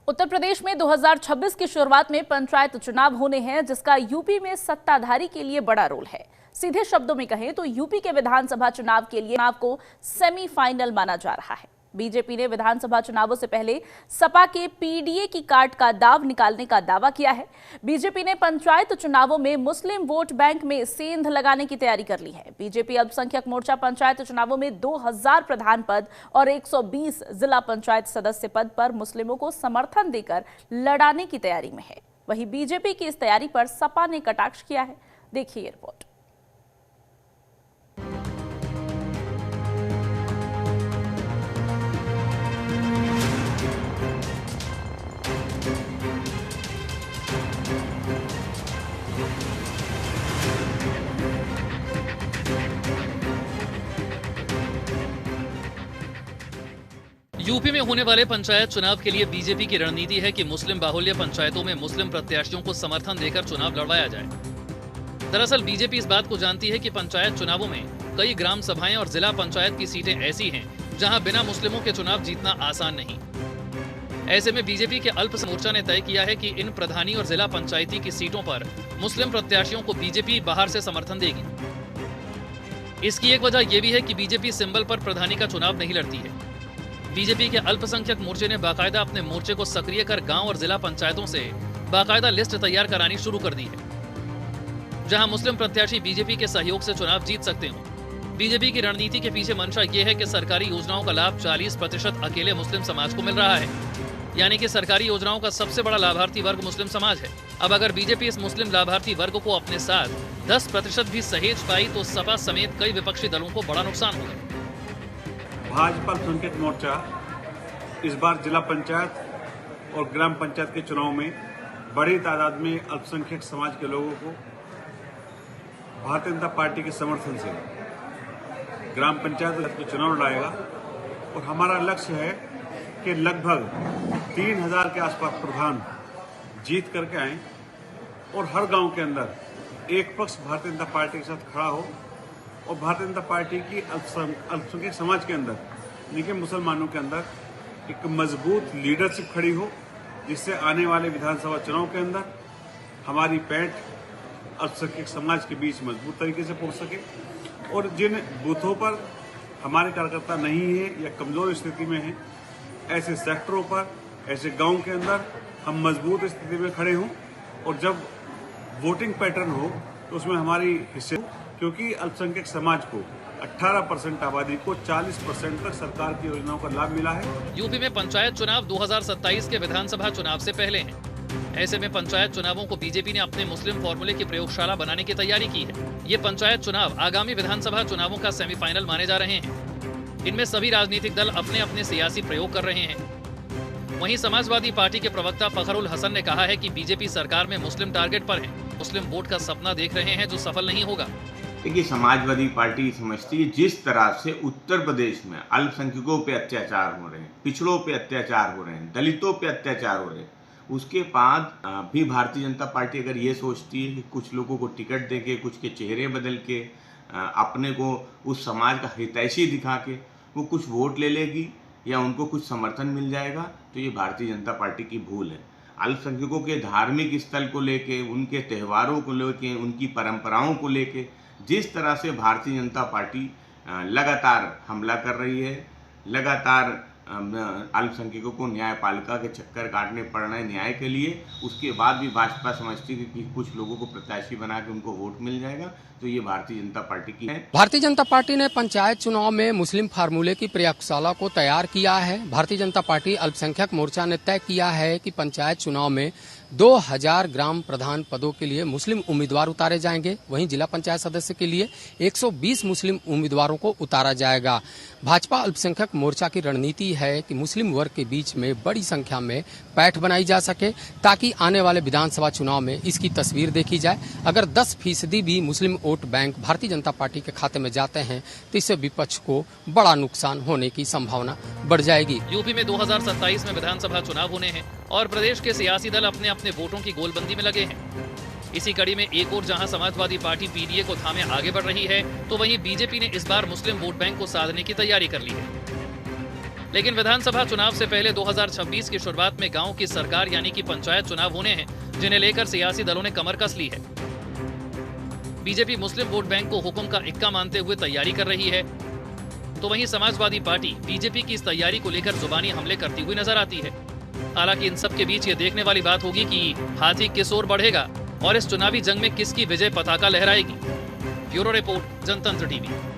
उत्तर प्रदेश में 2026 की शुरुआत में पंचायत चुनाव होने हैं, जिसका यूपी में सत्ताधारी के लिए बड़ा रोल है। सीधे शब्दों में कहें तो यूपी के विधानसभा चुनाव के लिए चुनाव को सेमीफाइनल माना जा रहा है। बीजेपी ने विधानसभा चुनावों से पहले सपा के पीडीए की काट का दाव निकालने का दावा किया है। बीजेपी ने पंचायत चुनावों में मुस्लिम वोट बैंक में सेंध लगाने की तैयारी कर ली है। बीजेपी अल्पसंख्यक मोर्चा पंचायत चुनावों में 2000 प्रधान पद और 120 जिला पंचायत सदस्य पद पर मुस्लिमों को समर्थन देकर लड़ाने की तैयारी में है। वहीं बीजेपी की इस तैयारी पर सपा ने कटाक्ष किया है। देखिए ये रिपोर्ट। यूपी में होने वाले पंचायत चुनाव के लिए बीजेपी की रणनीति है कि मुस्लिम बाहुल्य पंचायतों में मुस्लिम प्रत्याशियों को समर्थन देकर चुनाव लड़वाया जाए। दरअसल बीजेपी इस बात को जानती है कि पंचायत चुनावों में कई ग्राम सभाएं और जिला पंचायत की सीटें ऐसी हैं जहां बिना मुस्लिमों के चुनाव जीतना आसान नहीं। ऐसे में बीजेपी के अल्पसंख्यक मोर्चा ने तय किया है कि इन प्रधानी और जिला पंचायती की सीटों पर मुस्लिम प्रत्याशियों को बीजेपी बाहर से समर्थन देगी। इसकी एक वजह यह भी है कि बीजेपी सिंबल पर प्रधानी का चुनाव नहीं लड़ती है। बीजेपी के अल्पसंख्यक मोर्चे ने बाकायदा अपने मोर्चे को सक्रिय कर गांव और जिला पंचायतों से बाकायदा लिस्ट तैयार करानी शुरू कर दी है, जहां मुस्लिम प्रत्याशी बीजेपी के सहयोग से चुनाव जीत सकते हो। बीजेपी की रणनीति के पीछे मंशा ये है कि सरकारी योजनाओं का लाभ 40% अकेले मुस्लिम समाज को मिल रहा है, यानी कि सरकारी योजनाओं का सबसे बड़ा लाभार्थी वर्ग मुस्लिम समाज है। अब अगर बीजेपी इस मुस्लिम लाभार्थी वर्ग को अपने साथ 10% भी सहेज पाई तो सपा समेत कई विपक्षी दलों को बड़ा नुकसान होगा। भाजपा अल्पसंख्यक मोर्चा इस बार जिला पंचायत और ग्राम पंचायत के चुनाव में बड़ी तादाद में अल्पसंख्यक समाज के लोगों को भारतीय जनता पार्टी के समर्थन से ग्राम पंचायत के चुनाव लड़ाएगा और हमारा लक्ष्य है कि लगभग 3000 के आसपास प्रधान जीत करके आए और हर गांव के अंदर एक पक्ष भारतीय जनता पार्टी के साथ खड़ा हो और भारतीय जनता पार्टी की अल्पसंख्यक समाज के अंदर यानी कि मुसलमानों के अंदर एक मजबूत लीडरशिप खड़ी हो, जिससे आने वाले विधानसभा चुनाव के अंदर हमारी पैठ अल्पसंख्यक समाज के बीच मजबूत तरीके से पहुंच सके और जिन बूथों पर हमारे कार्यकर्ता नहीं है या कमजोर स्थिति में हैं, ऐसे सेक्टरों पर, ऐसे गांव के अंदर हम मजबूत स्थिति में खड़े हों और जब वोटिंग पैटर्न हो तो उसमें हमारी हिस्से, क्योंकि अल्पसंख्यक समाज को 18% आबादी को 40% तक सरकार की योजनाओं का लाभ मिला है। यूपी में पंचायत चुनाव 2027 के विधानसभा चुनाव से पहले हैं। ऐसे में पंचायत चुनावों को बीजेपी ने अपने मुस्लिम फॉर्मूले की प्रयोगशाला बनाने की तैयारी की है। ये पंचायत चुनाव आगामी विधानसभा चुनावों का सेमीफाइनल माने जा रहे हैं। इनमें सभी राजनीतिक दल अपने अपने सियासी प्रयोग कर रहे हैं। वहीं समाजवादी पार्टी के प्रवक्ता फखरुल हसन ने कहा है कि बीजेपी सरकार में मुस्लिम टारगेट पर है, मुस्लिम वोट का सपना देख रहे हैं जो सफल नहीं होगा। देखिए, समाजवादी पार्टी समझती है जिस तरह से उत्तर प्रदेश में अल्पसंख्यकों पे अत्याचार हो रहे हैं, पिछड़ों पे अत्याचार हो रहे हैं, दलितों पे अत्याचार हो रहे हैं, उसके बाद भी भारतीय जनता पार्टी अगर ये सोचती है कि कुछ लोगों को टिकट देके, कुछ के चेहरे बदल के, अपने को उस समाज का हितैषी दिखा के वो कुछ वोट ले लेगी या उनको कुछ समर्थन मिल जाएगा, तो ये भारतीय जनता पार्टी की भूल है। अल्पसंख्यकों के धार्मिक स्थल को लेके, उनके त्योहारों को लेके, उनकी परंपराओं को लेके जिस तरह से भारतीय जनता पार्टी लगातार हमला कर रही है, लगातार अल्पसंख्यकों को न्यायपालिका के चक्कर काटने पड़ रहे हैं न्याय के लिए, उसके बाद भी भाजपा समझती है कि कुछ लोगों को प्रत्याशी बना के उनको वोट मिल जाएगा, तो ये भारतीय जनता पार्टी की है। भारतीय जनता पार्टी ने पंचायत चुनाव में मुस्लिम फार्मूले की प्रयोगशाला को तैयार किया है। भारतीय जनता पार्टी अल्पसंख्यक मोर्चा ने तय किया है कि पंचायत चुनाव में 2000 ग्राम प्रधान पदों के लिए मुस्लिम उम्मीदवार उतारे जाएंगे। वहीं जिला पंचायत सदस्य के लिए 120 मुस्लिम उम्मीदवारों को उतारा जाएगा। भाजपा अल्पसंख्यक मोर्चा की रणनीति है कि मुस्लिम वर्ग के बीच में बड़ी संख्या में पैठ बनाई जा सके, ताकि आने वाले विधानसभा चुनाव में इसकी तस्वीर देखी जाए। अगर 10% भी मुस्लिम vote bank Bharatiya Janata party के खाते में जाते हैं तो इससे विपक्ष को बड़ा नुकसान होने की संभावना बढ़ जाएगी। यूपी में 2027 में विधानसभा चुनाव होने हैं और प्रदेश के सियासी दल अपने अपने वोटों की गोलबंदी में लगे हैं। इसी कड़ी में एक और जहां समाजवादी पार्टी पीडीए को थामे आगे बढ़ रही है, तो वहीं बीजेपी ने इस बार मुस्लिम वोट बैंक को साधने की तैयारी कर ली है। लेकिन विधानसभा चुनाव से पहले 2026 की शुरुआत में गांव की सरकार यानी कि पंचायत चुनाव होने हैं, जिन्हें लेकर सियासी दलों ने कमर कस ली है। बीजेपी मुस्लिम वोट बैंक को हुक्म का इक्का मानते हुए तैयारी कर रही है, तो वहीं समाजवादी पार्टी बीजेपी की इस तैयारी को लेकर जुबानी हमले करती हुई नजर आती है। हालांकि इन सब के बीच ये देखने वाली बात होगी कि हाथी किस ओर बढ़ेगा और इस चुनावी जंग में किसकी विजय पताका लहराएगी। ब्यूरो रिपोर्ट, जनतंत्र टीवी।